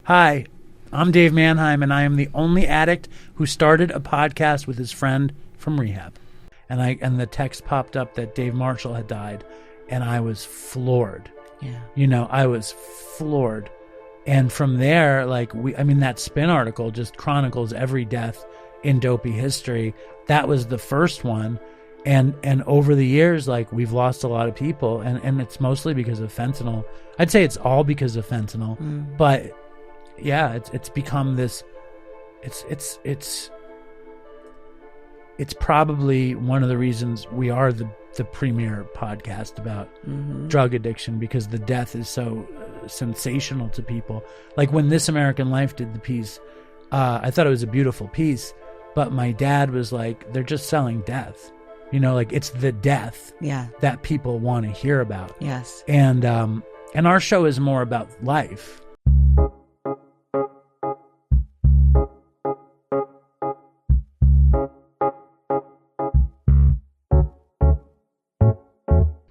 Hi, I'm Dave Manheim, and I am the only addict who started a podcast with his friend from Rehab. And the text popped up that Dave Marshall had died, and I was floored. Yeah. I was floored. And from there, that Spin article just chronicles every death in Dopey history. That was the first one. And over the years, we've lost a lot of people, and it's mostly because of fentanyl. I'd say it's all because of fentanyl, but yeah, it's become this. It's probably one of the reasons we are the premier podcast about drug addiction, because the death is so sensational to people. Like when This American Life did the piece, I thought it was a beautiful piece, but my dad was like, they're just selling death. It's the death that people want to hear about. Yes. And our show is more about life.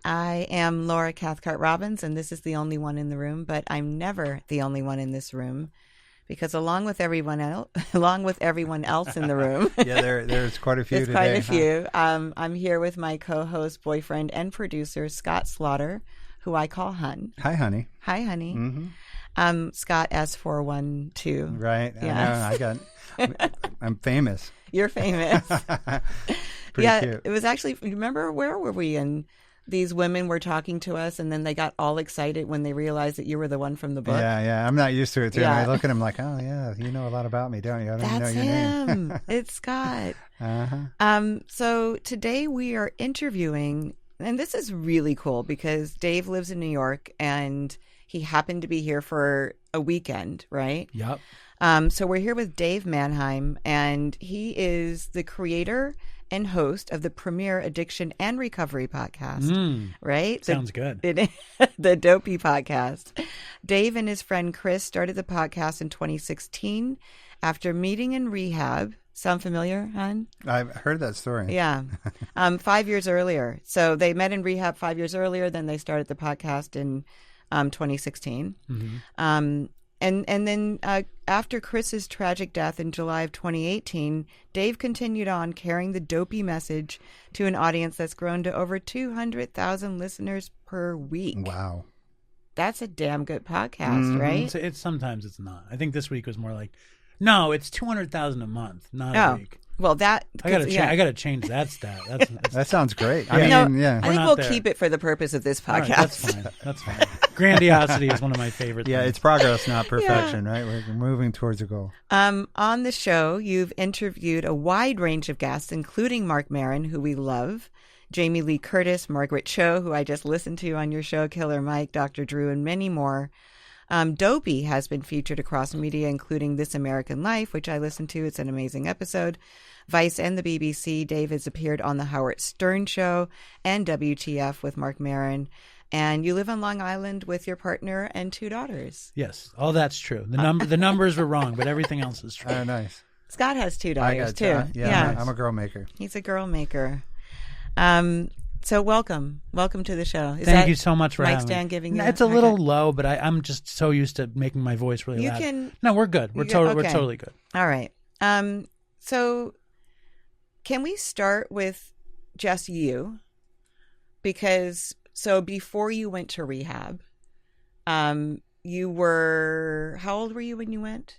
I am Laura Cathcart-Robbins, and this is The Only One in the Room, but I'm never the only one in this room, because along with everyone else in the room, there's quite a few there's today. Quite a few. I'm here with my co-host, boyfriend, and producer, Scott Slaughter, who I call Hun. Hi, honey. Hi, honey. Mm-hmm. Scott S412. Right. Yeah. I'm famous. You're famous. Pretty cute. It was actually, remember, where were we? And these women were talking to us, and then they got all excited when they realized that you were the one from the book. Yeah. I'm not used to it, too. Yeah. And I look at him like, oh, yeah, you know a lot about me, don't you? I don't That's know your him. name. It's Scott. Uh-huh. So today we are interviewing, and this is really cool because Dave lives in New York, and he happened to be here for a weekend, right? Yep. So we're here with Dave Manheim, and he is the creator and host of the premier addiction and recovery podcast, right? Sounds good. The Dopey podcast. Dave and his friend Chris started the podcast in 2016 after meeting in rehab. Sound familiar, hon? I've heard that story. Yeah. 5 years earlier. So they met in rehab 5 years earlier, then they started the podcast in 2016. And then after Chris's tragic death in July of 2018, Dave continued on carrying the Dopey message to an audience that's grown to over 200,000 listeners per week. Wow. That's a damn good podcast, right? It's sometimes it's not. I think this week was more like, no, it's 200,000 a month, not a week. Well, that I gotta change that stat. That sounds great. Yeah. I mean, I think we'll keep it for the purpose of this podcast. All right, that's fine. Grandiosity is one of my favorite things. Yeah, it's progress, not perfection, right? We're moving towards a goal. On the show, you've interviewed a wide range of guests, including Mark Maron, who we love, Jamie Lee Curtis, Margaret Cho, who I just listened to on your show, Killer Mike, Dr. Drew, and many more. Dopey has been featured across media, including This American Life, which I listened to. It's an amazing episode. Vice and the BBC. Dave has appeared on The Howard Stern Show and WTF with Mark Maron. And you live on Long Island with your partner and 2 daughters. Yes, all that's true. The numbers were wrong, but everything else is true. Oh, nice. Scott has 2 daughters, too. Yeah. I'm a girl maker. He's a girl maker. So welcome to the show. Thank you so much for having me. Mike Stan giving you. It's a little low, but I'm just so used to making my voice really loud. No, we're good. We're totally good. All right. So can we start with just you? Because before you went to rehab, you were, how old were you when you went?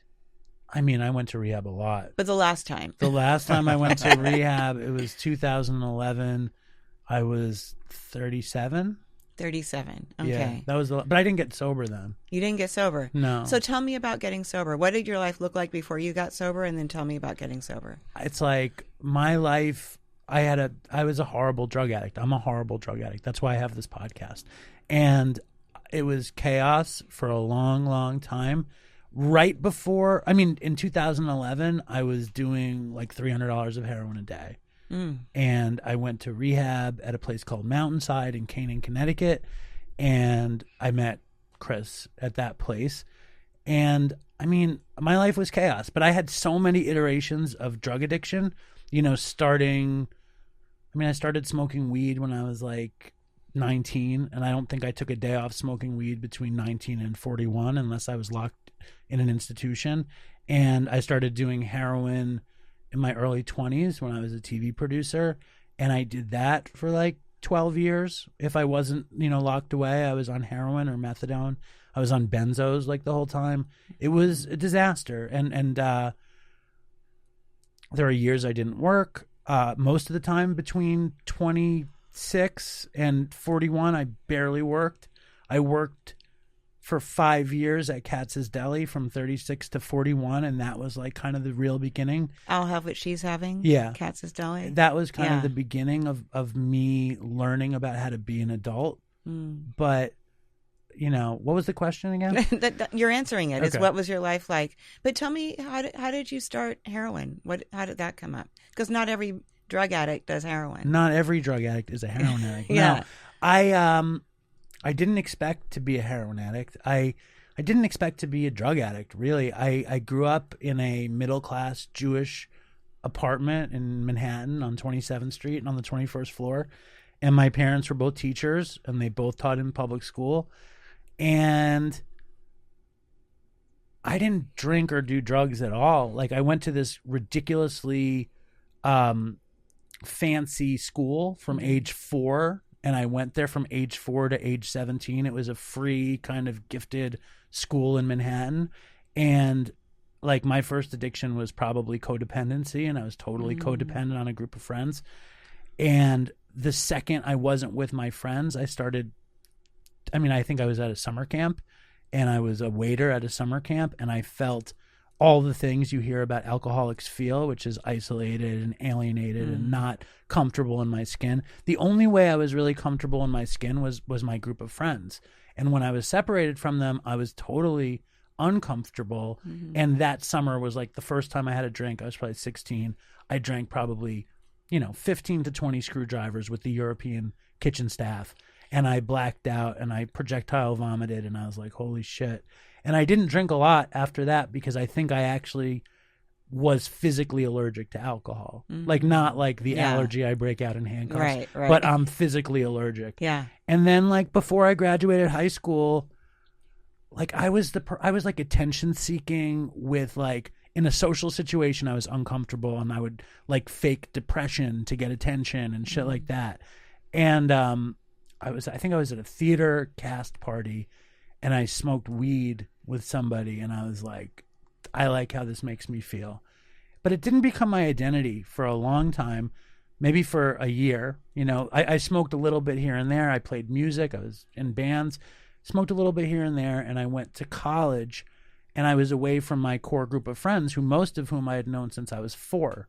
I mean, I went to rehab a lot. But the last time. The last time I went to rehab, it was 2011. I was 37. 37. Okay. Yeah, that was but I didn't get sober then. You didn't get sober? No. So tell me about getting sober. What did your life look like before you got sober? And then tell me about getting sober. It's like my life, I was a horrible drug addict. I'm a horrible drug addict. That's why I have this podcast. And it was chaos for a long, long time. Right before, in 2011, I was doing like $300 of heroin a day. And I went to rehab at a place called Mountainside in Canaan, Connecticut. And I met Chris at that place. And my life was chaos, but I had so many iterations of drug addiction, I started smoking weed when I was like 19, and I don't think I took a day off smoking weed between 19 and 41 unless I was locked in an institution. And I started doing heroin in my early 20s when I was a TV producer, and I did that for like 12 years. If I wasn't, locked away, I was on heroin or methadone. I was on benzos like the whole time. It was a disaster. And there are years I didn't work. Most of the time between 26 and 41, I barely worked. I worked for 5 years at Katz's Deli from 36 to 41, and that was like kind of the real beginning. I'll have what she's having? Yeah. Katz's Deli? That was kind of the beginning of me learning about how to be an adult. But, what was the question again? You're answering it. Okay. It's what was your life like? But tell me, how did you start heroin? How did that come up? Because not every drug addict does heroin. Not every drug addict is a heroin addict. Yeah. No, I didn't expect to be a heroin addict. I didn't expect to be a drug addict, really. I grew up in a middle-class Jewish apartment in Manhattan on 27th Street and on the 21st floor. And my parents were both teachers, and they both taught in public school. And I didn't drink or do drugs at all. Like, I went to this ridiculously fancy school from age 4. And I went there from age 4 to age 17. It was a free kind of gifted school in Manhattan. And like my first addiction was probably codependency. And I was totally codependent on a group of friends. And the second I wasn't with my friends, I think I was at a summer camp, and I was a waiter at a summer camp. And I felt all the things you hear about alcoholics feel, which is isolated and alienated and not comfortable in my skin. The only way I was really comfortable in my skin was my group of friends. And when I was separated from them, I was totally uncomfortable. And that summer was like the first time I had a drink. I was probably 16. I drank probably, 15 to 20 screwdrivers with the European kitchen staff. And I blacked out and I projectile vomited, and I was like, holy shit. And I didn't drink a lot after that because I think I actually was physically allergic to alcohol. Like, not like the allergy I break out in handcuffs, right. but I'm physically allergic. Yeah. And then like before I graduated high school, like I was like attention seeking with like, in a social situation, I was uncomfortable and I would like fake depression to get attention and shit like that. And I think I was at a theater cast party, and I smoked weed with somebody, and I was like, I like how this makes me feel. But it didn't become my identity for a long time, maybe for a year. I smoked a little bit here and there. I played music. I was in bands, smoked a little bit here and there, and I went to college, and I was away from my core group of friends, most of whom I had known since I was 4.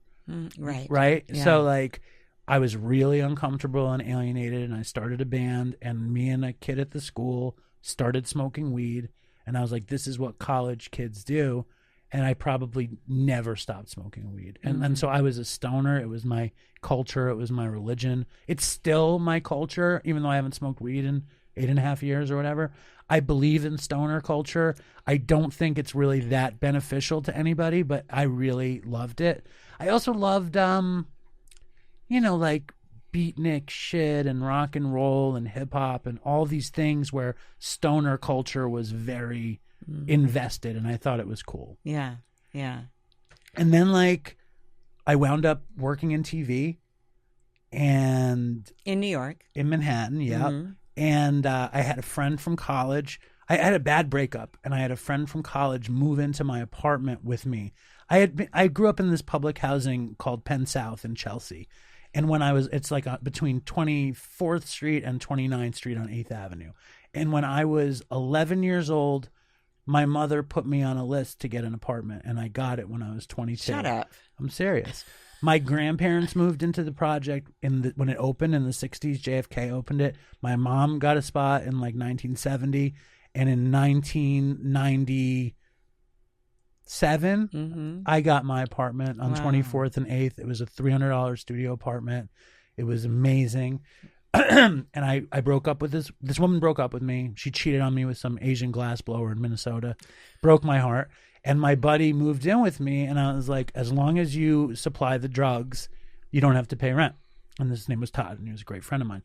Right? Yeah. So, like, I was really uncomfortable and alienated, and I started a band, and me and a kid at the school started smoking weed, and I was like, this is what college kids do, and I probably never stopped smoking weed. And so I was a stoner. It was my culture. It was my religion. It's still my culture, even though I haven't smoked weed in 8.5 years or whatever. I believe in stoner culture. I don't think it's really that beneficial to anybody, but I really loved it. I also loved, like beatnik shit and rock and roll and hip hop and all these things where stoner culture was very invested, and I thought it was cool. Yeah. Yeah. And then like I wound up working in TV and In New York. in Manhattan. Yeah. And I had a friend from college. I had a bad breakup, and I had a friend from college move into my apartment with me. I grew up in this public housing called Penn South in Chelsea. And when it's like between 24th Street and 29th Street on 8th Avenue. And when I was 11 years old, my mother put me on a list to get an apartment, and I got it when I was 22. Shut up. I'm serious. My grandparents moved into the project when it opened in the 60s. JFK opened it. My mom got a spot in like 1970, and in 1997, I got my apartment on 24th and 8th. It was a $300 studio apartment. It was amazing. And I broke up with this woman broke up with me. She cheated on me with some Asian glass blower in Minnesota. Broke my heart. And my buddy moved in with me, and I was like, as long as you supply the drugs, you don't have to pay rent. And his name was Todd, and he was a great friend of mine.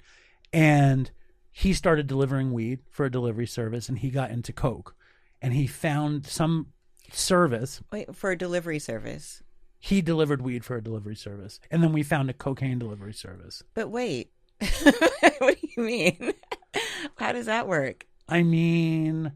And he started delivering weed for a delivery service, and he got into coke, and he found some service. Wait, for a delivery service? He delivered weed for a delivery service, and then we found a cocaine delivery service. But wait, what do you mean? How does that work? I mean,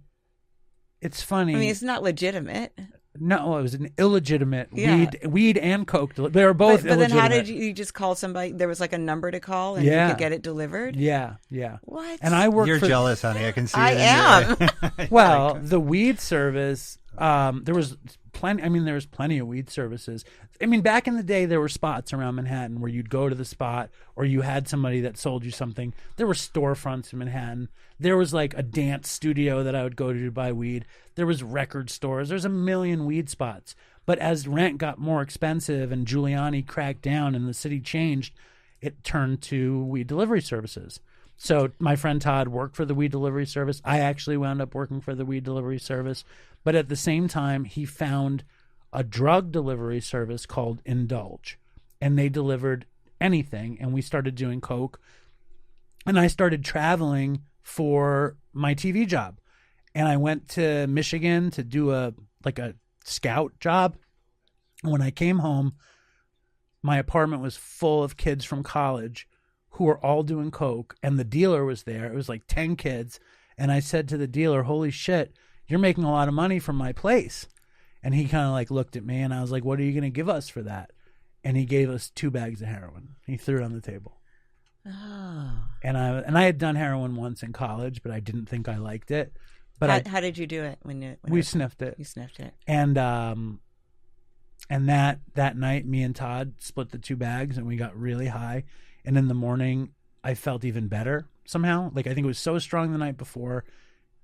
it's funny. I mean, it's not legitimate. No, it was an illegitimate Yeah. weed and coke. They were both But then illegitimate. how did you just call somebody? There was like a number to call and Yeah. you could get it delivered? Yeah. What? And I worked You're for... jealous, honey. I can see I it. am. Well, the weed service, there was plenty. I mean, there was plenty of weed services. I mean, back in the day, there were spots around Manhattan where you'd go to the spot, or you had somebody that sold you something. There were storefronts in Manhattan. There was like a dance studio that I would go to buy weed. There was record stores. There's a million weed spots. But as rent got more expensive and Giuliani cracked down and the city changed, it turned to weed delivery services. So my friend Todd worked for the weed delivery service. I actually wound up working for the weed delivery service. But at the same time, he found a drug delivery service called Indulge. And they delivered anything. And we started doing coke. And I started traveling for my TV job. And I went to Michigan to do a scout job. And when I came home, my apartment was full of kids from college who were all doing coke, and the dealer was there. It was like 10 kids. And I said to the dealer, holy shit, you're making a lot of money from my place. And he kind of like looked at me, and I was like, what are you going to give us for that? And he gave us 2 bags of heroin. He threw it on the table. Oh. And I had done heroin once in college, but I didn't think I liked it. But How did you do it we sniffed it. You sniffed it. And that night, me and Todd split the 2 bags, and we got really high. And in the morning, I felt even better somehow. Like, I think it was so strong the night before,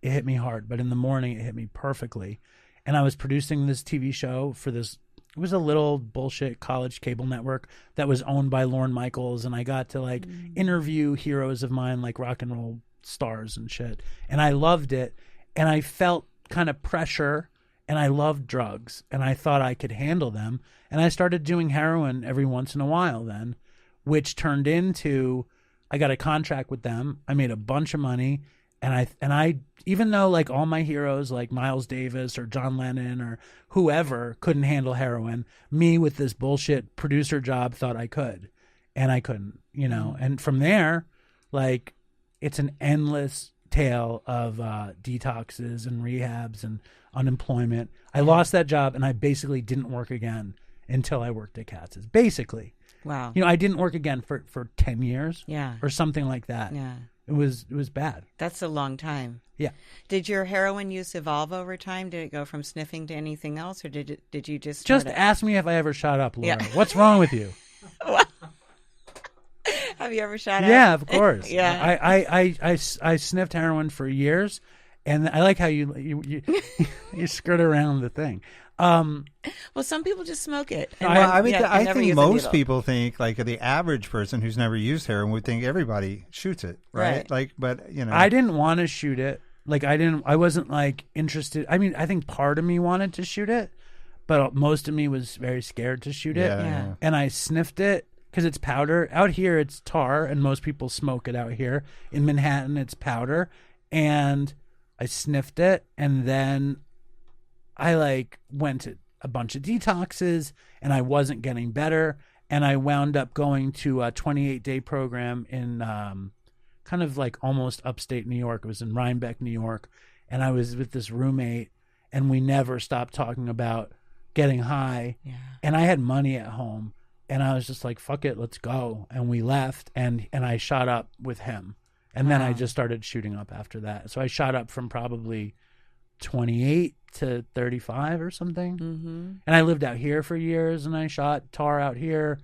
it hit me hard. But in the morning, it hit me perfectly. And I was producing this TV show for this. It was a little bullshit college cable network that was owned by Lorne Michaels. And I got to interview heroes of mine, like rock and roll stars and shit. And I loved it. And I felt kind of pressure. And I loved drugs. And I thought I could handle them. And I started doing heroin every once in a while then, which turned into, I got a contract with them. I made a bunch of money. And I, even though like all my heroes like Miles Davis or John Lennon or whoever couldn't handle heroin, me with this bullshit producer job thought I could, and I couldn't, and from there, like, it's an endless tale of detoxes and rehabs and unemployment. I lost that job, and I basically didn't work again until I worked at Katz's. Basically. Wow. I didn't work again for 10 years. Yeah. Or something like that. Yeah. It was bad. That's a long time. Yeah. Did your heroin use evolve over time? Did it go from sniffing to anything else, or did you just ask me if I ever shot up, Laura? Yeah. What's wrong with you? Have you ever shot up? Yeah, of course. Yeah. I sniffed heroin for years, and I like how you skirt around the thing. Well, some people just smoke it. I never think use a most needle. people think, like, the average person who's never used heroin would think everybody shoots it, right? Right. Like, but I didn't want to shoot it. Like, I wasn't like interested. I mean, I think part of me wanted to shoot it, but most of me was very scared to shoot it. Yeah. And I sniffed it because it's powder. Out here, it's tar, and most people smoke it out here. In Manhattan, it's powder. And I sniffed it, and then I went to a bunch of detoxes, and I wasn't getting better. And I wound up going to a 28-day program in kind of like almost upstate New York. It was in Rhinebeck, New York. And I was with this roommate, and we never stopped talking about getting high. Yeah. And I had money at home, and I was just like, fuck it, let's go. And we left, and I shot up with him. And then I just started shooting up after that. So I shot up from probably 28 to 35 or something. Mm-hmm. And I lived out here for years, and I shot tar out here,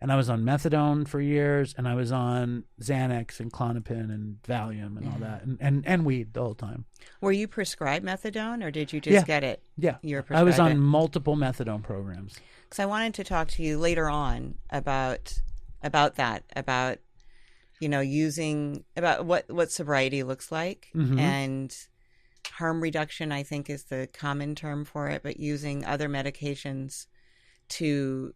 and I was on methadone for years, and I was on Xanax and Klonopin and Valium and all that, and weed the whole time. Were you prescribed methadone, or did you just get it? Yeah. You were I was prescribed on it? multiple methadone programs. Because I wanted to talk to you later on about that, about using, about what sobriety looks like, Mhm. and harm reduction, I think, is the common term for it, but using other medications to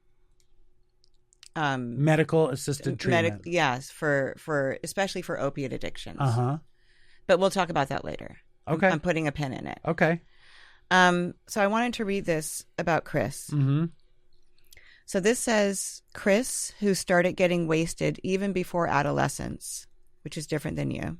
medical assisted treatment. Yes, for especially for opiate addictions. But we'll talk about that later. Okay. I'm putting a pin in it. Okay. So I wanted to read this about Chris. So this says, Chris, who started getting wasted even before adolescence, which is different than you.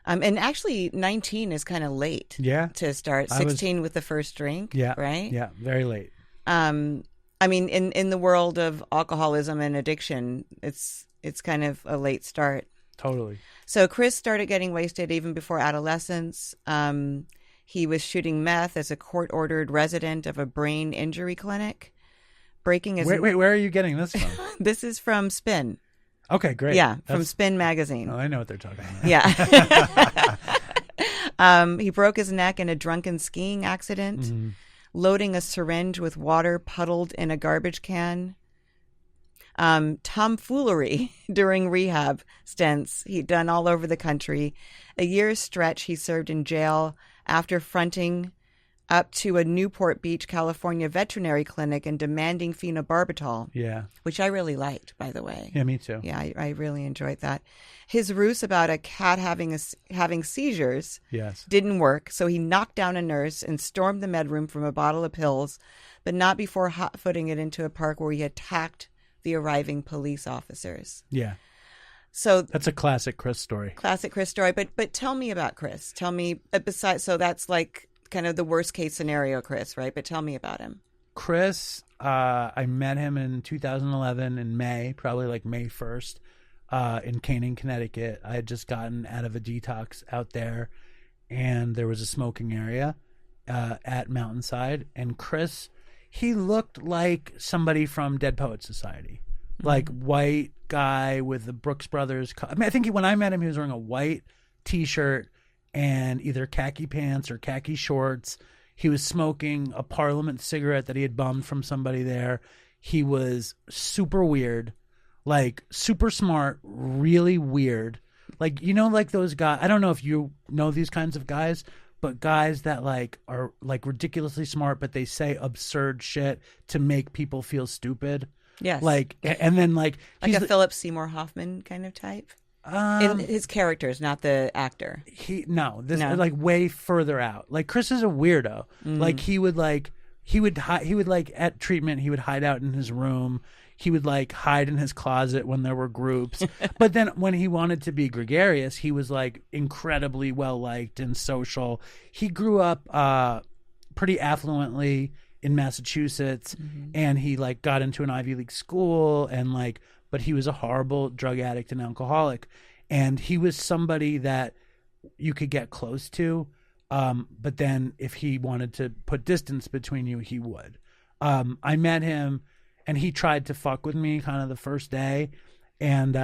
And actually, 19 is kind of late to start. 16 with the first drink, right? Yeah, very late. I mean, in the world of alcoholism and addiction, it's kind of a late start. Totally. So Chris started getting wasted even before adolescence. He was shooting meth as a court-ordered resident of a brain injury clinic. Breaking his... Wait, where are you getting this from? This is from Spin. Okay, great. Yeah, from Spin magazine. Oh, I know what they're talking about. Yeah. He broke his neck in a drunken skiing accident, loading a syringe with water puddled in a garbage can. Tomfoolery during rehab stints he'd done all over the country. A year's stretch he served in jail after fronting up to a Newport Beach, California veterinary clinic and demanding phenobarbital. Yeah. Which I really liked, by the way. Yeah, me too. Yeah, I really enjoyed that. His ruse about a cat having seizures didn't work, so he knocked down a nurse and stormed the med room from a bottle of pills, but not before hot-footing it into a park where he attacked the arriving police officers. Yeah. So that's a classic Chris story. Classic Chris story. But tell me about Chris. Tell me, besides, so that's like kind of the worst case scenario, Chris, right? But tell me about him. Chris, I met him in 2011 in May, probably like May 1st, in Canaan, Connecticut. I had just gotten out of a detox out there, and there was a smoking area at Mountainside. And Chris, he looked like somebody from Dead Poets Society, like white guy with the Brooks Brothers. I mean, I think when I met him, he was wearing a white T-shirt and either khaki pants or khaki shorts. He was smoking a Parliament cigarette that he had bummed from somebody there. He was super weird, like super smart, really weird. Like, you know, like those guys, I don't know if you know these kinds of guys, but guys that like are like ridiculously smart, but they say absurd shit to make people feel stupid. Yes. Like, and then like a Philip Seymour Hoffman kind of type. In his characters, not the actor. This is like way further out. Like Chris is a weirdo. Like he would at treatment, he would hide out in his room. He would like hide in his closet when there were groups. But then when he wanted to be gregarious, he was like incredibly well liked and social. He grew up pretty affluently in Massachusetts, and he like got into an Ivy League school, and like, but he was a horrible drug addict and alcoholic. And he was somebody that you could get close to. But then if he wanted to put distance between you, he would. I met him and he tried to fuck with me kind of the first day. And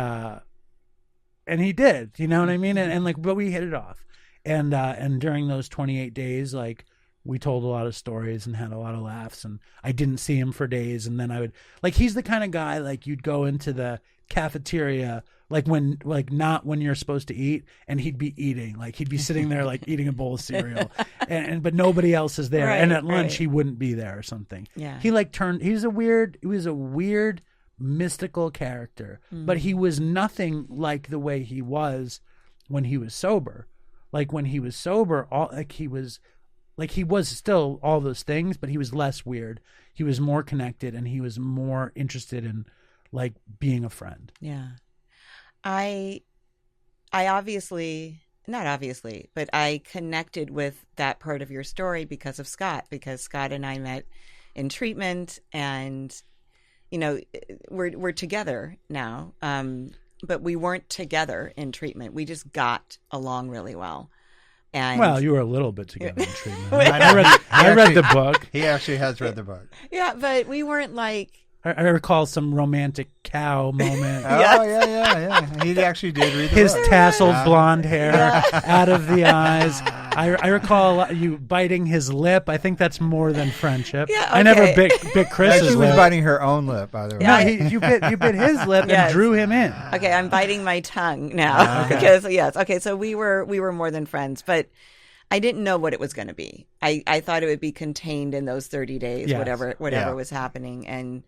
he did, you know what I mean? And like, but we hit it off. And during those 28 days, like, we told a lot of stories and had a lot of laughs, and I didn't see him for days. And then I would, like, he's the kind of guy, like, you'd go into the cafeteria, like not when you're supposed to eat, and he'd be eating, like he'd be sitting there, like eating a bowl of cereal, but nobody else is there. Right, and at lunch he wouldn't be there or something. Yeah. He was a weird mystical character, but he was nothing like the way he was when he was sober. Like when he was sober, he was still all those things, but he was less weird. He was more connected, and he was more interested in like being a friend. Yeah. I obviously, not obviously, but I connected with that part of your story because of Scott, because Scott and I met in treatment, and, you know, we're together now. But we weren't together in treatment. We just got along really well. And well, you were a little bit together in treatment. I read the book. He actually has read the book. Yeah, but we weren't like... I recall some romantic cow moment. Oh, yeah. He actually did read the book. His tasseled blonde hair out of the eyes. I recall you biting his lip. I think that's more than friendship. Yeah, okay. I never bit Chris's lip. She was biting her own lip, by the way. No, you bit his lip and drew him in. Okay, I'm biting my tongue now. Because yes. Okay, so we were more than friends, but I didn't know what it was going to be. I thought it would be contained in those 30 days, whatever was happening,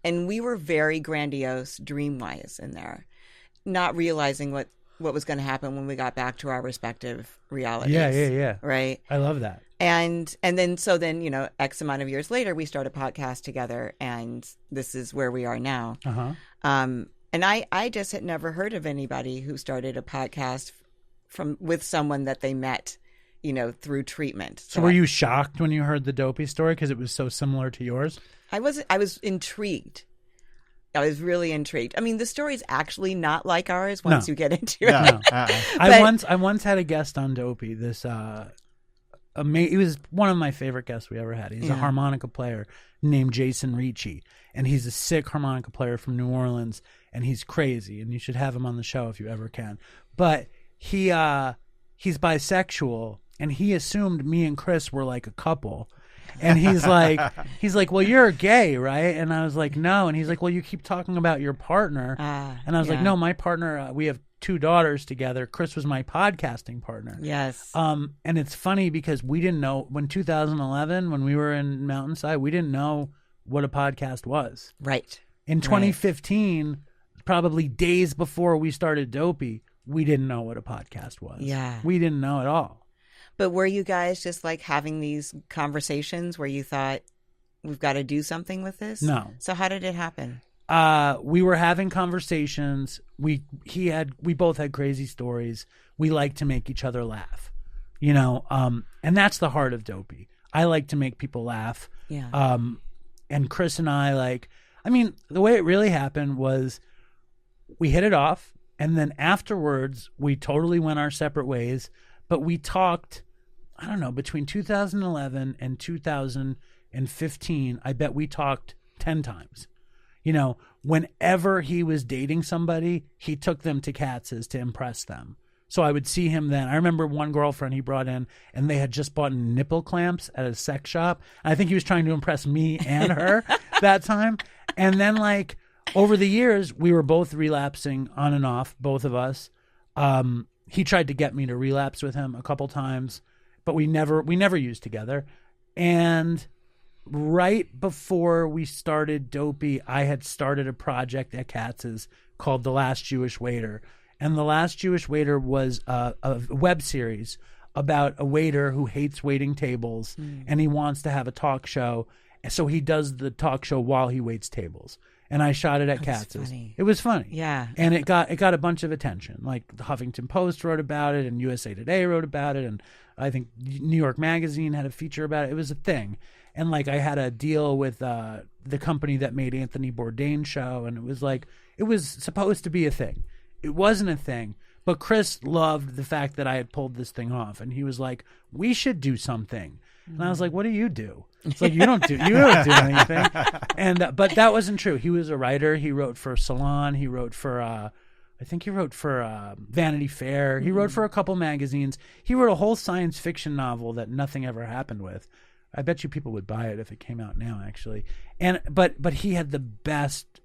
And we were very grandiose, dream-wise in there, not realizing what was going to happen when we got back to our respective realities. Yeah. Right. I love that. And then, X amount of years later, we started a podcast together, and this is where we are now. Uh-huh. And I just had never heard of anybody who started a podcast with someone that they met, through treatment. So were you shocked when you heard the Dopey story because it was so similar to yours? I was intrigued. I was really intrigued. I mean, the story's actually not like ours once you get into it. No. I once had a guest on Dopey. He was one of my favorite guests we ever had. He's a harmonica player named Jason Ricci, and he's a sick harmonica player from New Orleans, and he's crazy, and you should have him on the show if you ever can. But he's bisexual, and he assumed me and Chris were like a couple. And he's like, well, you're gay, right? And I was like, no. And he's like, well, you keep talking about your partner. And I was like, no, my partner, we have 2 daughters together. Chris was my podcasting partner. Yes. And it's funny because we didn't know when 2011, when we were in Mountainside, we didn't know what a podcast was. Right. In 2015, probably days before we started Dopey, we didn't know what a podcast was. Yeah. We didn't know at all. But were you guys just like having these conversations where you thought, we've got to do something with this? No. So how did it happen? We were having conversations. We both had crazy stories. We like to make each other laugh, and that's the heart of Dopey. I like to make people laugh. Yeah. And Chris and I the way it really happened was we hit it off, and then afterwards we totally went our separate ways. But we talked, I don't know, between 2011 and 2015, I bet we talked 10 times. Whenever he was dating somebody, he took them to Katz's to impress them. So I would see him then. I remember one girlfriend he brought in, and they had just bought nipple clamps at a sex shop. I think he was trying to impress me and her that time. And then, over the years, we were both relapsing on and off, both of us. He tried to get me to relapse with him a couple times, but we never used together. And right before we started Dopey, I had started a project at Katz's called The Last Jewish Waiter. And The Last Jewish Waiter was a web series about a waiter who hates waiting tables, and he wants to have a talk show. So he does the talk show while he waits tables. And I shot it at Katz's. Funny. It was funny. Yeah. And it got a bunch of attention. Like the Huffington Post wrote about it, and USA Today wrote about it, and I think New York Magazine had a feature about it. It was a thing. And I had a deal with the company that made Anthony Bourdain's show, and it was supposed to be a thing. It wasn't a thing. But Chris loved the fact that I had pulled this thing off, and he was like, we should do something. And I was like, what do you do? It's like, you don't do anything. And but that wasn't true. He was a writer. He wrote for Salon. He wrote for I think he wrote for Vanity Fair. He wrote for a couple magazines. He wrote a whole science fiction novel that nothing ever happened with. I bet you people would buy it if it came out now, actually. And but he had the best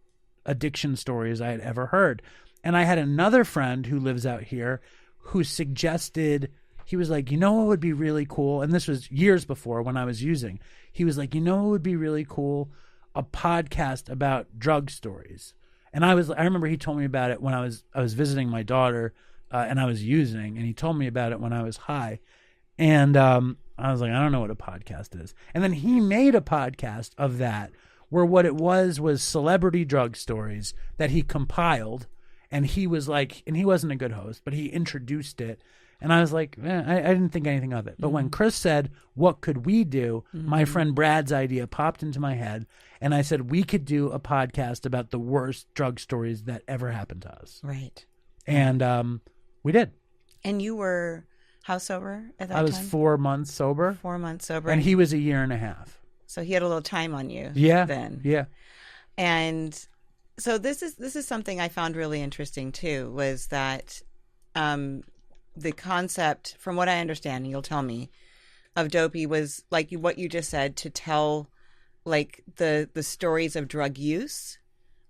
addiction stories I had ever heard. And I had another friend who lives out here who suggested, he was like, what would be really cool? And this was years before when I was using. He was like, what would be really cool? A podcast about drug stories. And I remember he told me about it when I was visiting my daughter and I was using, and he told me about it when I was high. And I was like, I don't know what a podcast is. And then he made a podcast of that where what it was celebrity drug stories that he compiled. And he was like, and he wasn't a good host, but he introduced it. And I was like, I didn't think anything of it. But when Chris said, what could we do? My friend Brad's idea popped into my head. And I said, we could do a podcast about the worst drug stories that ever happened to us. Right. And we did. And you were how sober at that time? I was 4 months sober. 4 months sober. And he was a year and a half. So he had a little time on you. Yeah. Then. Yeah. And so this is something I found really interesting too, was that the concept, from what I understand, and you'll tell me, of Dopey was like what you just said, to tell like the stories of drug use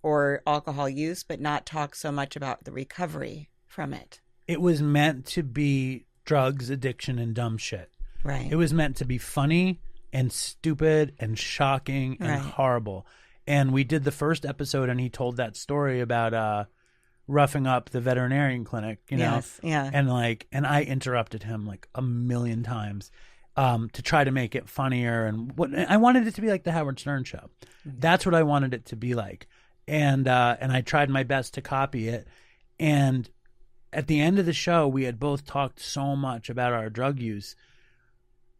or alcohol use, but not talk so much about the recovery from it. It was meant to be drugs, addiction, and dumb shit. Right. It was meant to be funny and stupid and shocking and horrible. And we did the first episode, and he told that story about roughing up the veterinarian clinic, you know? Yes, yeah. And I interrupted him like a million times to try to make it funnier. And I wanted it to be like the Howard Stern show. Mm-hmm. That's what I wanted it to be like. And I tried my best to copy it. And at the end of the show, we had both talked so much about our drug use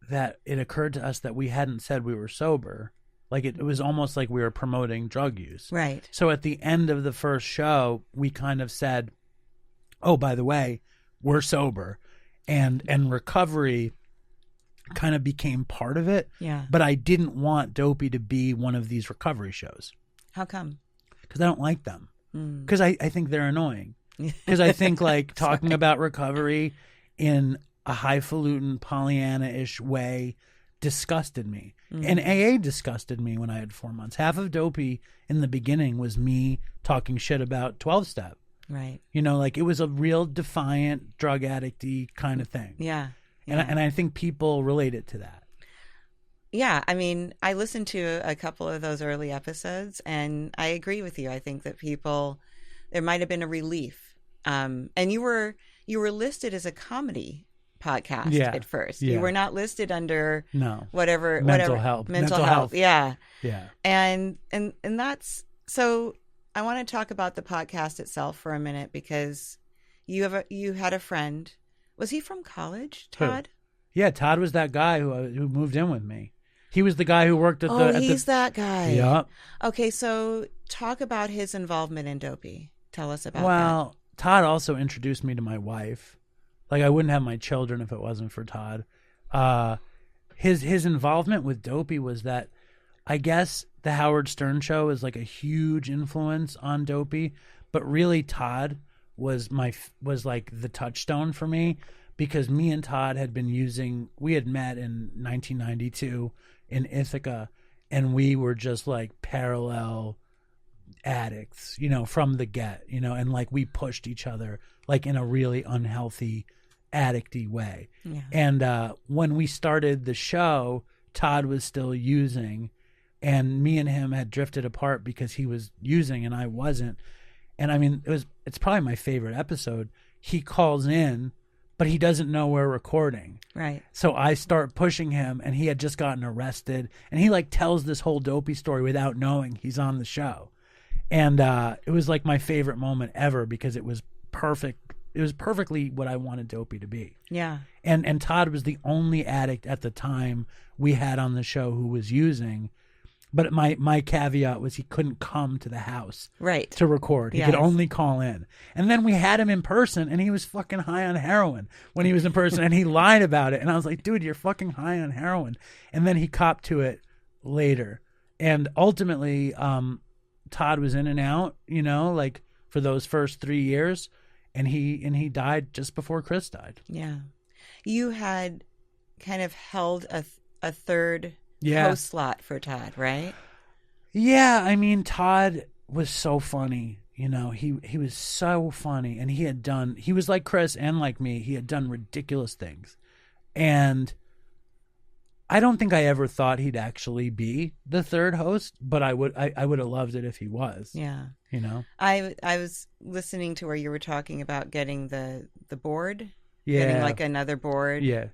that it occurred to us that we hadn't said we were sober. Like it was almost like we were promoting drug use. Right. So at the end of the first show, we kind of said, oh, by the way, we're sober. And recovery kind of became part of it. Yeah. But I didn't want Dopey to be one of these recovery shows. How come? Because I don't like them. Because I think they're annoying. Because I think like talking about recovery in a highfalutin Pollyanna-ish way disgusted me. And AA disgusted me when I had 4 months. Half of Dopey in the beginning was me talking shit about 12-step. Right. You know, like it was a real defiant, drug addict-y kind of thing. Yeah. And I think people related to that. Yeah. I mean, I listened to a couple of those early episodes, and I agree with you. I think that there might have been a relief. And you were listed as a comedy podcast at first. Yeah. You were not listed under mental health. Yeah. Yeah. And that's so. I want to talk about the podcast itself for a minute, because you had a friend. Was he from college, Todd? Who? Yeah, Todd was that guy who moved in with me. He was the guy who worked at he's that guy. Yeah. Okay, so talk about his involvement in Dopey. Tell us about that. Well, Todd also introduced me to my wife. Like I wouldn't have my children if it wasn't for Todd. His involvement with Dopey was that I guess the Howard Stern show is like a huge influence on Dopey, but really Todd was like the touchstone for me, because me and Todd we had met in 1992 in Ithaca, and we were just like parallel addicts, you know, from the get, you know, and like we pushed each other like in a really unhealthy addicty way. Yeah. And when we started the show, Todd was still using, and me and him had drifted apart because he was using and I wasn't. And I mean, it's probably my favorite episode. He calls in, but he doesn't know we're recording. Right. So I start pushing him, and he had just gotten arrested, and he like tells this whole Dopey story without knowing he's on the show. And it was like my favorite moment ever, because it was perfect. It was perfectly what I wanted Dopey to be. Yeah. And Todd was the only addict at the time we had on the show who was using. But my caveat was he couldn't come to the house to record. He could only call in. And then we had him in person, and he was fucking high on heroin when he was in person, and he lied about it. And I was like, dude, you're fucking high on heroin. And then he copped to it later. And ultimately, Todd was in and out, you know, like for those first 3 years, and he died just before Chris died. Yeah. You had kind of held a third host slot for Todd, right? Yeah, I mean, Todd was so funny. You know, he was so funny, and he was like Chris and like me. He had done ridiculous things. And I don't think I ever thought he'd actually be the third host, but I would have loved it if he was. Yeah. You know? I was listening to where you were talking about getting the board. Yeah. Getting like another board. Yeah.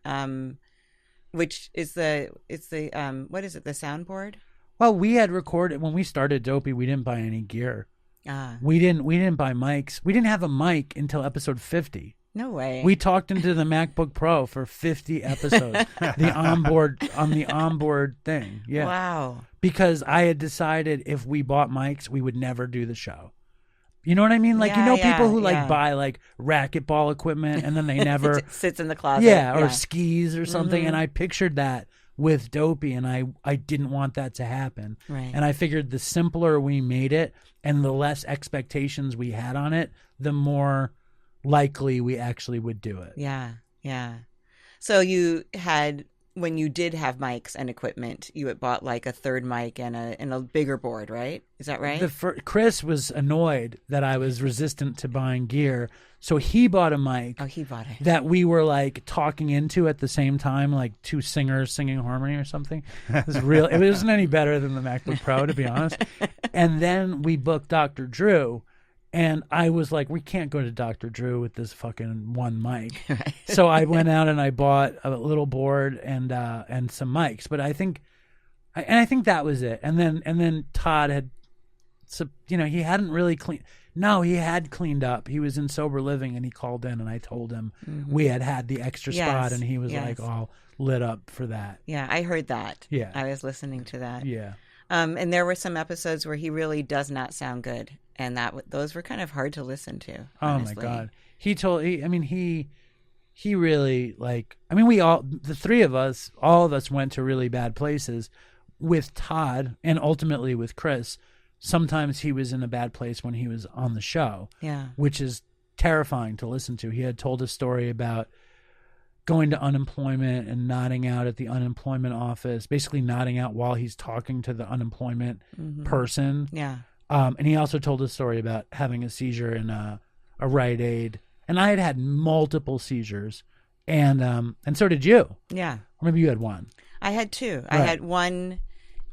Which is what is it, the soundboard? Well, we had recorded when we started Dopey, we didn't buy any gear. We didn't buy mics. We didn't have a mic until episode 50. No way. We talked into the MacBook Pro for 50 episodes. the onboard thing. Yeah. Wow. Because I had decided if we bought mics, we would never do the show. You know what I mean? Like, people who like buy like racquetball equipment and then they never it sits in the closet. Yeah, or skis or something. Mm-hmm. And I pictured that with Dopey, and I didn't want that to happen. Right. And I figured the simpler we made it and the less expectations we had on it, the more likely we actually would do it. Yeah. Yeah. So you had when you did have mics and equipment, you had bought like a third mic and a bigger board, right? Is that right? Chris was annoyed that I was resistant to buying gear, so he bought a mic. Oh, he bought it. That we were like talking into at the same time, like two singers singing harmony or something. It was real. It wasn't any better than the MacBook Pro, to be honest. And then we booked Dr. Drew. And I was like, we can't go to Dr. Drew with this fucking one mic. Right. So I went out and I bought a little board and some mics. But I think that was it. And then Todd had, he hadn't really cleaned. No, he had cleaned up. He was in sober living and he called in and I told him we had the extra spot and he was like all lit up for that. Yeah, I heard that. Yeah. I was listening to that. Yeah. And there were some episodes where he really does not sound good. And those were kind of hard to listen to. Honestly. Oh my God. He really we all, the three of us, all of us went to really bad places with Todd and ultimately with Chris. Sometimes he was in a bad place when he was on the show. Yeah. Which is terrifying to listen to. He had told a story about going to unemployment and nodding out at the unemployment office, basically nodding out while he's talking to the unemployment person. Yeah. And he also told a story about having a seizure in a Rite Aid. And I had multiple seizures. And so did you. Yeah. Or maybe you had one. I had two. Right. I had one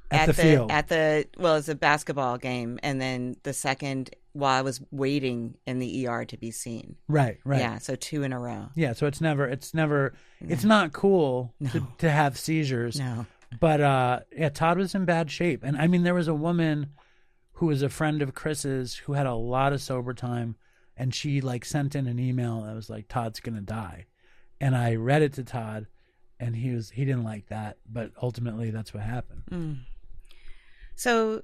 at the field. it was a basketball game. And then the second while I was waiting in the ER to be seen. Right. Yeah. So 2 in a row. Yeah. So it's not cool to have seizures. No. But Todd was in bad shape. And there was a woman who was a friend of Chris's who had a lot of sober time, and she sent in an email that was like, Todd's gonna die. And I read it to Todd and he didn't like that, but ultimately that's what happened. So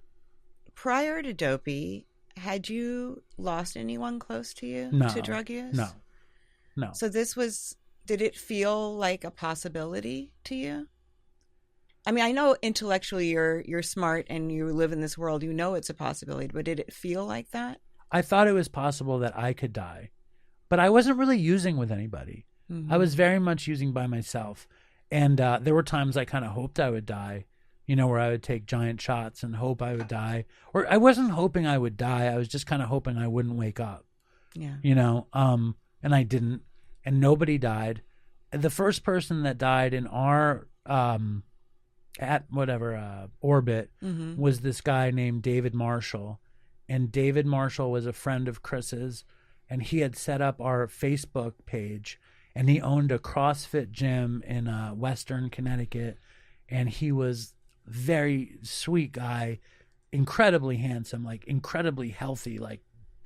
prior to Dopey, had you lost anyone close to you to drug use? No. So did it feel like a possibility to you? I know intellectually you're smart and you live in this world, it's a possibility, but did it feel like that? I thought it was possible that I could die, but I wasn't really using with anybody. I was very much using by myself. And there were times I kind of hoped I would die, where I would take giant shots and hope I would die. Or I wasn't hoping I would die. I was just kind of hoping I wouldn't wake up. Yeah. And I didn't. And nobody died. The first person that died in our orbit was this guy named David Marshall. And David Marshall was a friend of Chris's, and he had set up our Facebook page, and he owned a CrossFit gym in Western Connecticut, and he was very sweet guy, incredibly handsome, incredibly healthy,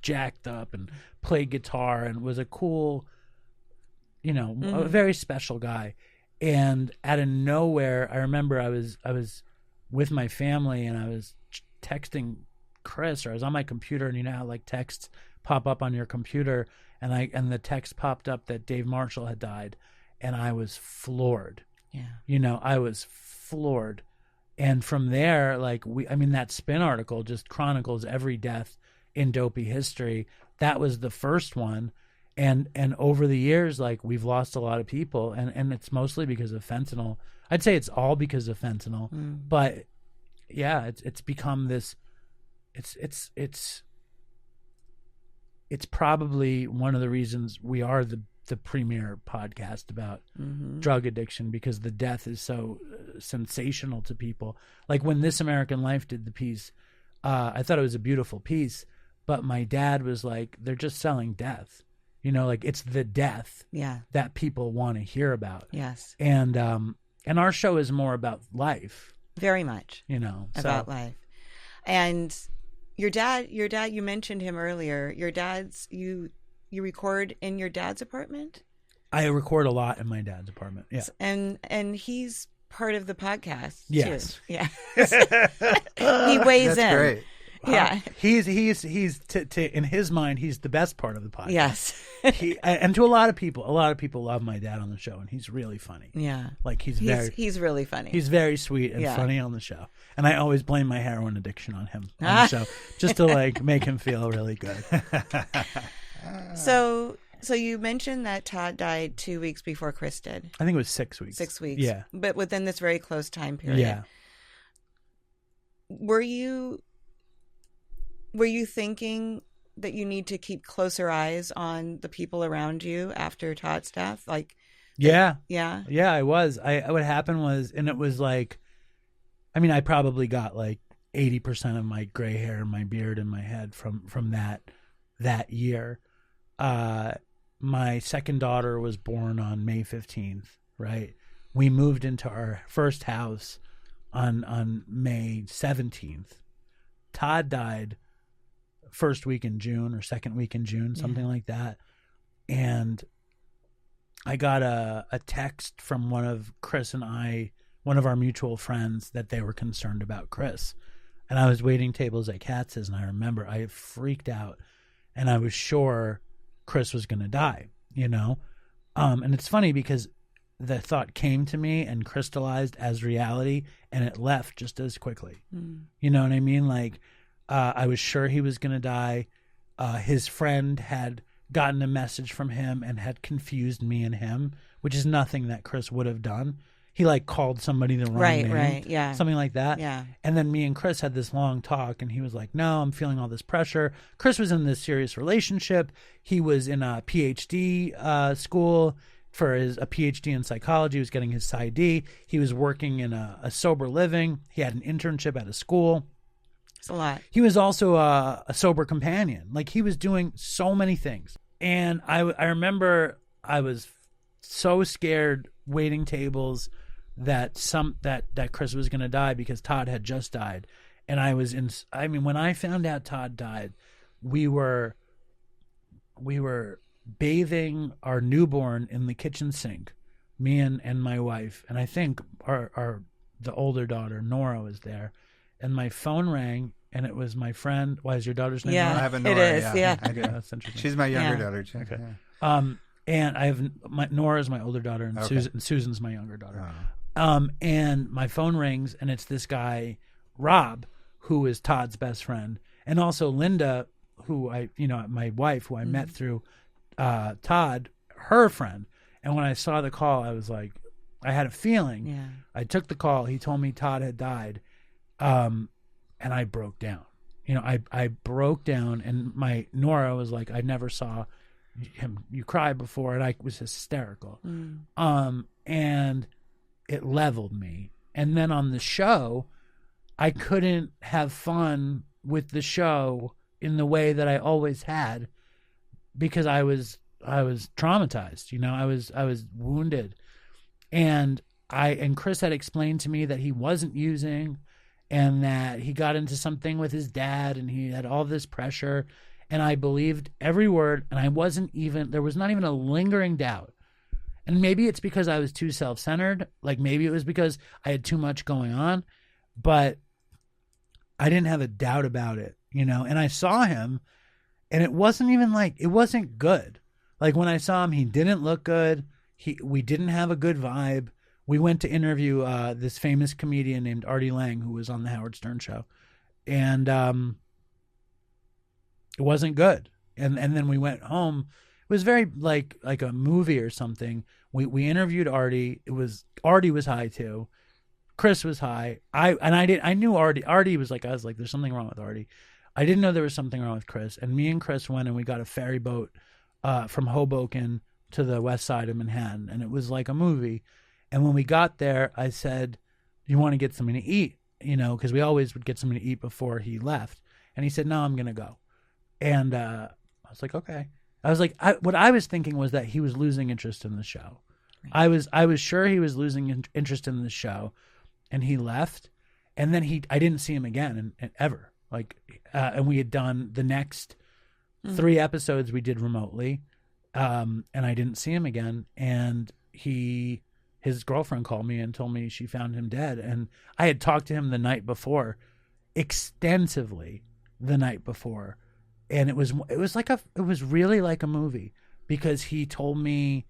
jacked up, and played guitar, and was a cool, a very special guy. And out of nowhere, I remember I was with my family and I was texting Chris, or I was on my computer, and how texts pop up on your computer, and the text popped up that Dave Marshall had died, and I was floored. Yeah. I was floored. And from there, that Spin article just chronicles every death in Dopey history. That was the first one. And over the years, we've lost a lot of people, and it's mostly because of fentanyl. I'd say it's all because of fentanyl, but yeah, it's become this. It's probably one of the reasons we are the premier podcast about drug addiction, because the death is so sensational to people. When This American Life did the piece, I thought it was a beautiful piece, but my dad was like, they're just selling death. It's the death that people want to hear about. Yes. And our show is more about life. Very much. About life. And your dad, you mentioned him earlier. Your dad's, you record in your dad's apartment? I record a lot in my dad's apartment. Yeah. And he's part of the podcast. Yes. Too. Yeah. He weighs That's in. Great. Wow. Yeah. He's in his mind, he's the best part of the podcast. Yes. And to a lot of people love my dad on the show, and he's really funny. Yeah. He's really funny. He's very sweet and funny on the show. And I always blame my heroin addiction on him on the show, just to make him feel really good. So So you mentioned that Todd died 2 weeks before Chris did. I think it was 6 weeks. 6 weeks. Yeah. But within this very close time period. Yeah. Were you thinking that you need to keep closer eyes on the people around you after Todd's death? Like, Yeah. yeah. Yeah, I was. What happened was, and it was like, I mean, I probably got like 80% of my gray hair and my beard in my head from that year. My second daughter was born on May 15th, right? We moved into our first house on May 17th. Todd died first week in June or second week in June, something like that. And I got a text from one of our mutual friends, that they were concerned about Chris. And I was waiting tables at Katz's, and I remember I freaked out, and I was sure Chris was going to die, you know? And it's funny because the thought came to me and crystallized as reality, and it left just as quickly. You know what I mean? Like, I was sure he was going to die. His friend had gotten a message from him and had confused me and him, which is nothing that Chris would have done. He like called somebody the wrong name. Right, yeah. Something like that. Yeah. And then me and Chris had this long talk, and he was like, no, I'm feeling all this pressure. Chris was in this serious relationship. He was in a PhD school for a PhD in psychology. He was getting his PsyD. He was working in a sober living. He had an internship at a school. It's a lot. He was also a sober companion. Like, he was doing so many things. And I remember I was so scared waiting tables that Chris was going to die, because Todd had just died. And when I found out Todd died, we were bathing our newborn in the kitchen sink, me and my wife. And I think the older daughter, Nora, was there. And my phone rang, and it was my friend. Why is your daughter's name? Yeah, Nora? I have a Nora. it is. Yeah. I do. That's interesting. She's my younger Yeah. daughter too. Okay. Yeah. And I have Nora is my older daughter, and Okay. Susan's my younger daughter. Oh. And my phone rings, and it's this guy, Rob, who is Todd's best friend, and also Linda, who my wife, who I met through Todd, her friend. And when I saw the call, I was like, I had a feeling. Yeah. I took the call. He told me Todd had died, and I broke down. I broke down, and my Nora was like, I never saw you cry before, and I was hysterical. And it leveled me. And then on the show, I couldn't have fun with the show in the way that I always had, because I was traumatized. I was wounded, and Chris had explained to me that he wasn't using, and that he got into something with his dad, and he had all this pressure, and I believed every word, and there was not even a lingering doubt. And maybe it's because I was too self-centered, like maybe it was because I had too much going on, but I didn't have a doubt about it, and I saw him, and it wasn't good. Like, when I saw him, he didn't look good. We didn't have a good vibe. We went to interview this famous comedian named Artie Lang, who was on the Howard Stern show, and it wasn't good. And then we went home. It was very like a movie or something. We interviewed Artie. Artie was high too. Chris was high. I knew Artie. Artie was like, I was like, there's something wrong with Artie. I didn't know there was something wrong with Chris. And me and Chris went, and we got a ferry boat from Hoboken to the west side of Manhattan, and it was like a movie. And when we got there, I said, "You want to get something to eat?" Because we always would get something to eat before he left. And he said, "No, I'm gonna go." And I was like, "Okay." I was like, what I was thinking was that he was losing interest in the show. Right. I was sure he was losing interest in the show, and he left. And then I didn't see him again and ever. And we had done the next 3 episodes we did remotely, and I didn't see him again. And his girlfriend called me and told me she found him dead. And I had talked to him the night before, extensively the night before. And it was really like a movie, because he told me,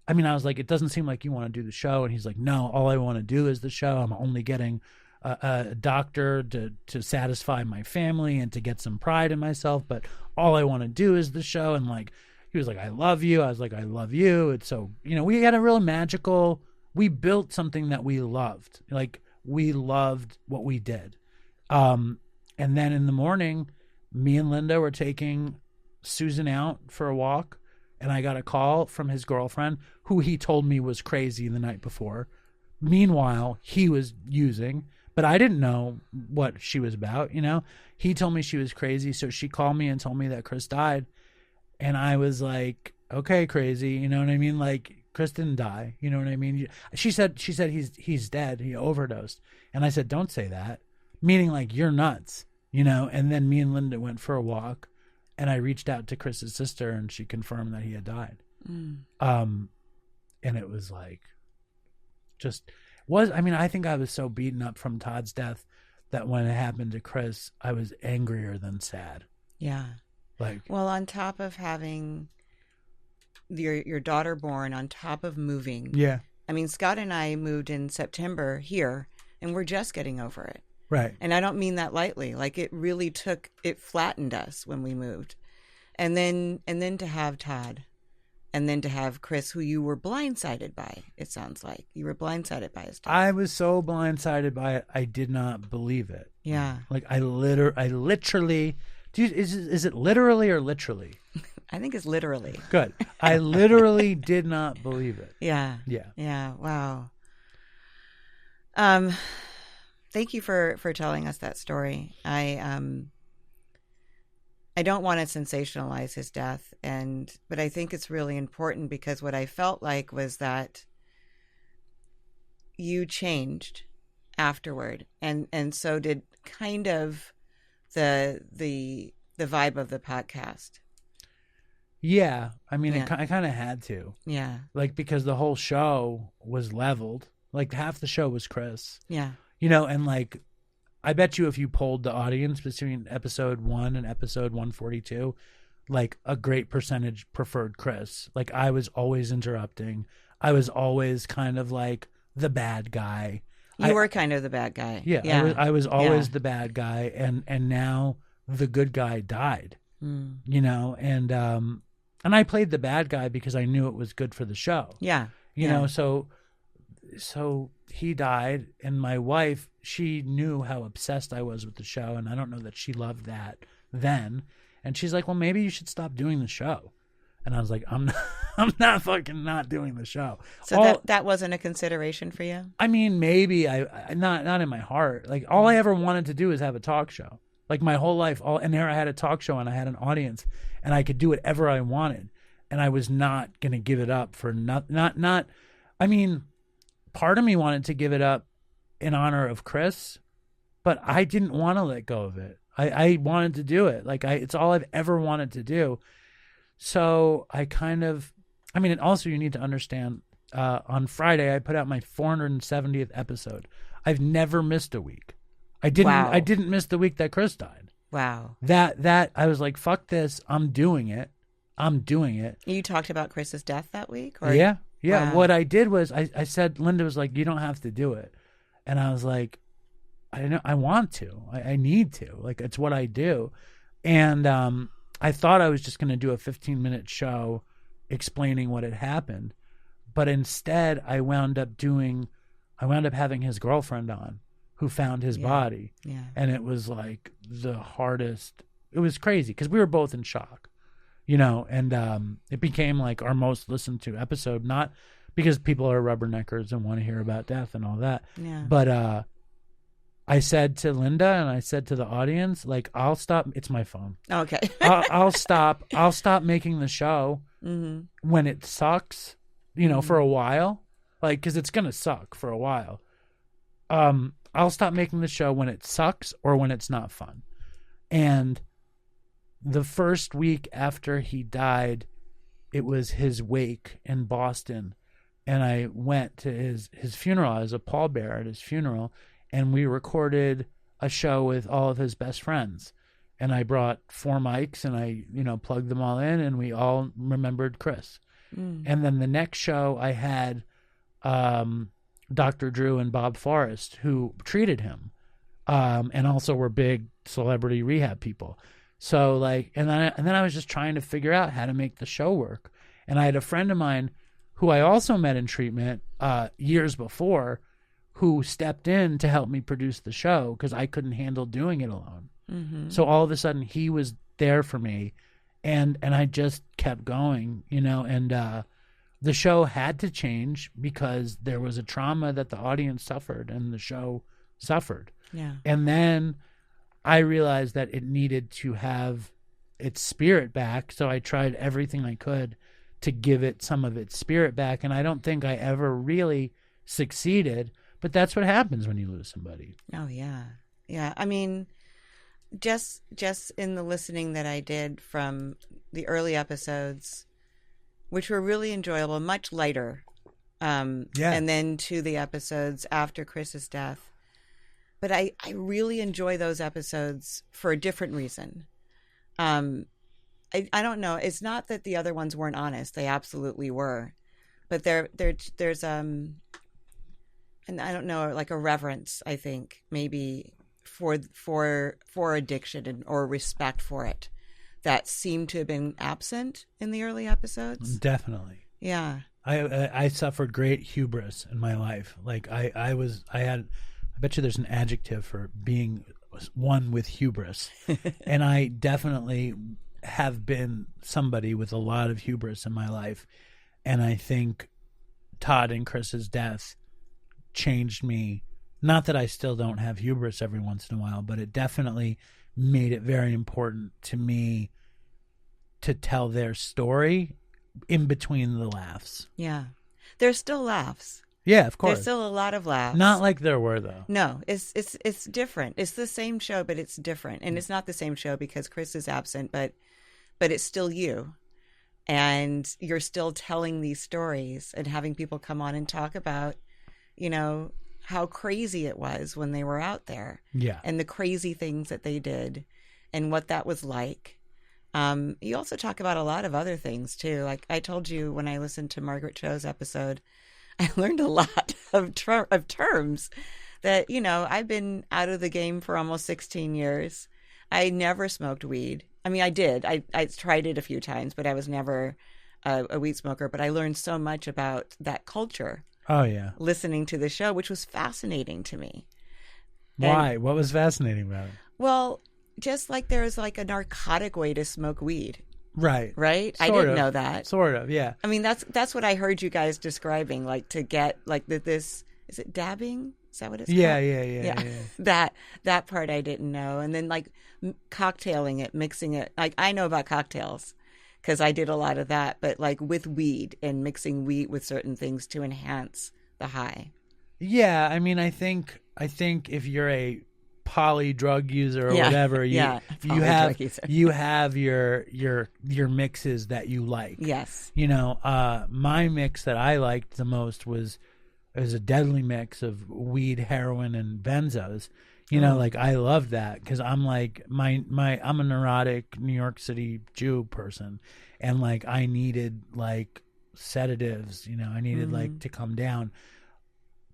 I was like, "It doesn't seem like you want to do the show." And he's like, "No, all I want to do is the show. I'm only getting a doctor to satisfy my family and to get some pride in myself, but all I want to do is the show." And like, he was like, I love you. I was like, I love you. It's so, we had a real magical, we built something that we loved. Like, we loved what we did. And then in the morning, me and Linda were taking Susan out for a walk, and I got a call from his girlfriend, who he told me was crazy the night before. Meanwhile, he was using, but I didn't know what she was about, He told me she was crazy, so she called me and told me that Chris died. And I was like, okay, crazy, you know what I mean? Like, Chris didn't die, you know what I mean? She said he's dead, he overdosed. And I said, don't say that, meaning like, you're nuts, And then me and Linda went for a walk, and I reached out to Chris's sister, and she confirmed that he had died. And it was like, I think I was so beaten up from Todd's death that when it happened to Chris, I was angrier than sad. Yeah. Well, on top of having your daughter born, on top of moving. Yeah. I mean, Scott and I moved in September here, and we're just getting over it. Right. And I don't mean that lightly. Like, it really it flattened us when we moved. And then to have Todd, and then to have Chris, who you were blindsided by, it sounds like. You were blindsided by his death. I was so blindsided by it, I did not believe it. Yeah. Like, I literally, is it literally or literally? I think it's literally. Good. I literally did not believe it. Yeah. Yeah. Yeah. Wow. Thank you for telling us that story. I don't want to sensationalize his death, but I think it's really important, because what I felt like was that you changed afterward, and so did kind of the vibe of the podcast. Yeah, I mean, Yeah. I kind of had to. Yeah. Like, because the whole show was leveled. Like, half the show was Chris. Yeah. And like, I bet you if you polled the audience between episode 1 and episode 142, like, a great percentage preferred Chris. Like, I was always interrupting. I was always kind of like the bad guy. You were kind of the bad guy. Yeah. Yeah. I was always the bad guy. And now the good guy died, and I played the bad guy because I knew it was good for the show. Yeah. You know, so he died, and my wife, she knew how obsessed I was with the show, and I don't know that she loved that then. And she's like, well, maybe you should stop doing the show. And I was like, I'm not fucking not doing the show. So that wasn't a consideration for you? I mean, maybe I not in my heart. Like, all I ever wanted to do is have a talk show. Like, my whole life, and there I had a talk show, and I had an audience, and I could do whatever I wanted, and I was not going to give it up for not. I mean, part of me wanted to give it up in honor of Chris, but I didn't want to let go of it. I wanted to do it. Like, it's all I've ever wanted to do. So I kind of, I mean, and also you need to understand, on Friday I put out my 470th episode. I've never missed a week. I didn't miss the week that Chris died. Wow. That I was like, fuck this. I'm doing it. You talked about Chris's death that week? Or? Yeah. Wow. What I did was I said, Linda was like, you don't have to do it. And I was like, I want to. I need to. Like, it's what I do. And I thought I was just going to do a 15-minute show explaining what had happened. But instead, I wound up having his girlfriend on, who found his body. Yeah. And it was like the hardest. It was crazy because we were both in shock, and it became like our most listened to episode, not because people are rubberneckers and want to hear about death and all that. Yeah. But I said to Linda and I said to the audience, like, I'll stop. It's my phone. Okay. I'll stop making the show when it sucks, for a while, like, because it's going to suck for a while. I'll stop making the show when it sucks or when it's not fun. And the first week after he died, it was his wake in Boston. And I went to his funeral. I was a pallbearer at his funeral. And we recorded a show with all of his best friends. And I brought 4 mics and I, plugged them all in, and we all remembered Chris. And then the next show I had Dr. Drew and Bob Forrest, who treated him, and also were big celebrity rehab people. So like, and then I was just trying to figure out how to make the show work. And I had a friend of mine who I also met in treatment years before, who stepped in to help me produce the show because I couldn't handle doing it alone. Mm-hmm. So all of a sudden he was there for me, and I just kept going, you know, and the show had to change because there was a trauma that the audience suffered and the show suffered. Yeah. And then I realized that it needed to have its spirit back, so I tried everything I could to give it some of its spirit back, and I don't think I ever really succeeded, but that's what happens when you lose somebody. Oh, yeah. Yeah. I mean, just in the listening that I did from the early episodes, which were really enjoyable, much lighter, and then to the episodes after Chris's death. But I really enjoy those episodes for a different reason. I don't know. It's not that the other ones weren't honest. They absolutely were. But there's and I don't know, like a reverence, I think, maybe for addiction or respect for it that seemed to have been absent in the early episodes. Definitely. Yeah. I suffered great hubris in my life. Like I bet you there's an adjective for being one with hubris. And I definitely have been somebody with a lot of hubris in my life. And I think Todd and Chris's death changed me. Not that I still don't have hubris every once in a while, but it definitely made it very important to me to tell their story in between the laughs. Yeah. There's still laughs. Yeah, of course. There's still a lot of laughs. Not like there were, though. No, it's different. It's the same show, but it's different. And it's not the same show because Chris is absent, but it's still you. And you're still telling these stories and having people come on and talk about, you know, how crazy it was when they were out there. Yeah. And the crazy things that they did and what that was like. You also talk about a lot of other things, too. Like I told you when I listened to Margaret Cho's episode, I learned a lot of terms that, you know, I've been out of the game for almost 16 years. I never smoked weed. I mean, I did. I tried it a few times, but I was never a weed smoker. But I learned so much about that culture. Oh, yeah. Listening to the show, which was fascinating to me. Why? What was fascinating about it? Well, just like there's like a narcotic way to smoke weed. Right. Right? Sort I didn't of. know that. Sort of, yeah. I mean, that's what I heard you guys describing, like to get like this, is it dabbing? Is that what it's called? Yeah. That part I didn't know. And then like cocktailing it, mixing it. Like I know about cocktails because I did a lot of that, but like with weed and mixing weed with certain things to enhance the high. Yeah, I mean, I think if you're a poly drug user or whatever, you have your mixes that you like. Yes. You know, my mix that I liked the most was a deadly mix of weed, heroin, and benzos. You know, like I loved that because I'm like I'm a neurotic New York City Jew person, and like I needed like sedatives. You know, I needed like to come down.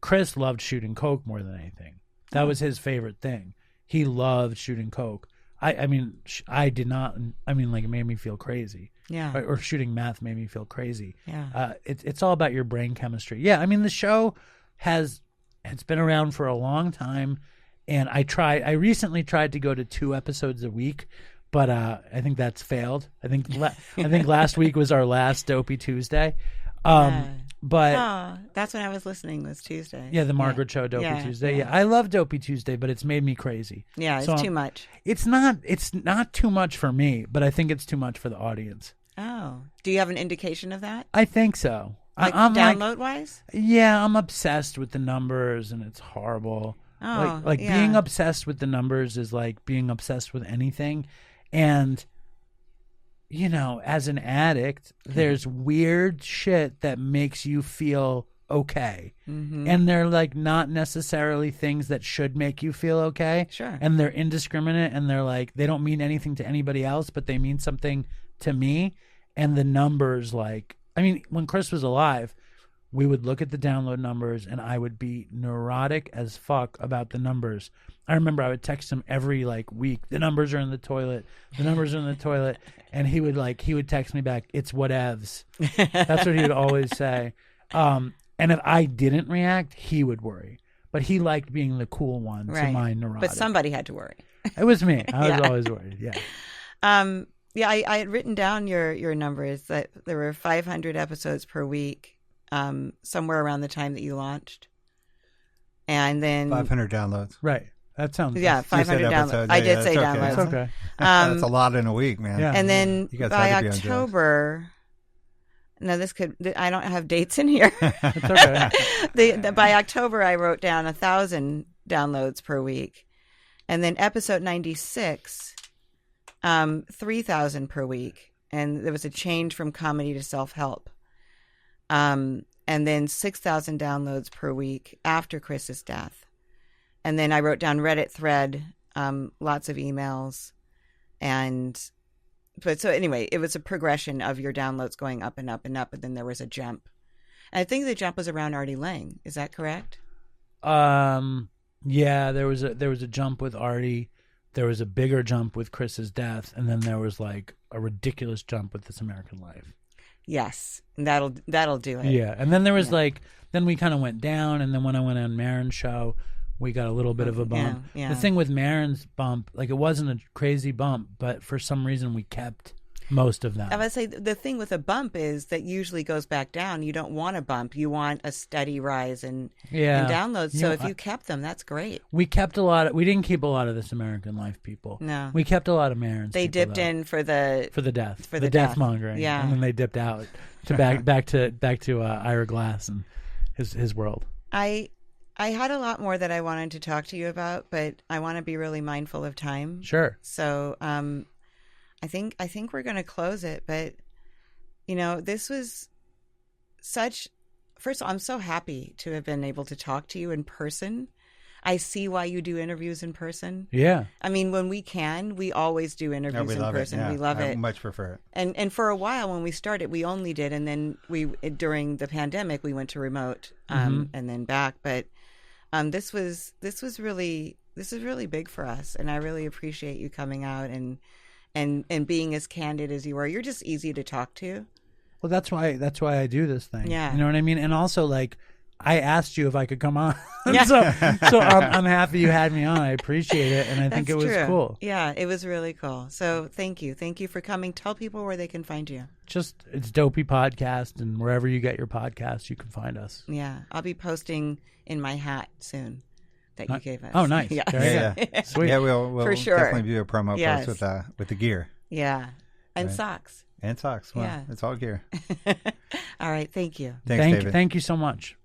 Chris loved shooting coke more than anything. That was his favorite thing. He loved shooting coke. I mean, I did not. I mean, like it made me feel crazy. Yeah. Or shooting meth made me feel crazy. Yeah. It's all about your brain chemistry. Yeah. I mean, the show it's been around for a long time, and I recently tried to go to 2 episodes a week, but I think that's failed. I think last week was our last Dopey Tuesday. But that's when I was listening this Tuesday. Yeah, the Margaret Cho Dopey Tuesday. Yeah, I love Dopey Tuesday, but it's made me crazy. Yeah, it's too much. It's not too much for me, but I think it's too much for the audience. Oh, do you have an indication of that? I think so. Like I'm download wise? Yeah, I'm obsessed with the numbers, and it's horrible. Oh, like being obsessed with the numbers is like being obsessed with anything, and you know, as an addict, there's weird shit that makes you feel okay. Mm-hmm. And they're like not necessarily things that should make you feel okay. Sure. And they're indiscriminate, and they're like, they don't mean anything to anybody else, but they mean something to me. And the numbers, like, I mean, when Chris was alive, we would look at the download numbers, and I would be neurotic as fuck about the numbers. I remember I would text him every like week, the numbers are in the toilet, the numbers are in the toilet, and he would text me back, it's whatevs. That's what he would always say. And if I didn't react, he would worry. But he liked being the cool one to my neurotic. But somebody had to worry. It was me. I was always worried. Yeah. Yeah, I had written down your numbers that there were 500 episodes per week. Somewhere around the time that you launched, and then 500 downloads. Right. That sounds 500 downloads. I did say downloads. It's okay. That's a lot in a week, man. Yeah. And then by October, now this could, I don't have dates in here. It's okay. By October, I wrote down 1,000 downloads per week, and then episode 96, 3,000 per week, and there was a change from comedy to self-help. And then 6,000 downloads per week after Chris's death. And then I wrote down Reddit thread, lots of emails. But so anyway, it was a progression of your downloads going up and up and up. And then there was a jump. And I think the jump was around Artie Lang. Is that correct? Yeah, there was a jump with Artie. There was a bigger jump with Chris's death. And then there was like a ridiculous jump with This American Life. Yes, and that'll do it. Yeah, and then there was then we kind of went down, and then when I went on Marin's show, we got a little bit of a bump. Yeah. The thing with Marin's bump, like it wasn't a crazy bump, but for some reason we kept most of them. I would say the thing with a bump is that usually goes back down. You don't want a bump. You want a steady rise in downloads. So if you kept them, that's great. We kept we didn't keep a lot of This American Life people. No. We kept a lot of Marin's They people, dipped though. in for the death. For the death mongering. Yeah. And then they dipped out to back to Ira Glass and his world. I had a lot more that I wanted to talk to you about, but I want to be really mindful of time. Sure. So I think we're going to close it, but this was first of all, I'm so happy to have been able to talk to you in person. I see why you do interviews in person. Yeah. I mean, when we can, we always do interviews in person. Yeah. We love it. I much prefer it. And for a while when we started, we only did, and then during the pandemic, we went to remote, and then back. But this was really big for us, and I really appreciate you coming out and being as candid as you are. You're just easy to talk to. Well, that's why I do this thing. Yeah. You know what I mean? And also, like, I asked you if I could come on. Yeah. so I'm happy you had me on. I appreciate it, and I think it was cool. Yeah, it was really cool. So thank you for coming. Tell people where they can find you. It's Dopey Podcast, and wherever you get your podcasts, you can find us. Yeah, I'll be posting in my hat soon that you gave us. Oh, nice. Yeah. Sweet. Yeah, we'll for sure definitely do a promo post with the gear. Yeah, and right. Socks. And socks. Well, Yeah. it's all gear. All right. Thank you. Thanks, David. Thank you so much.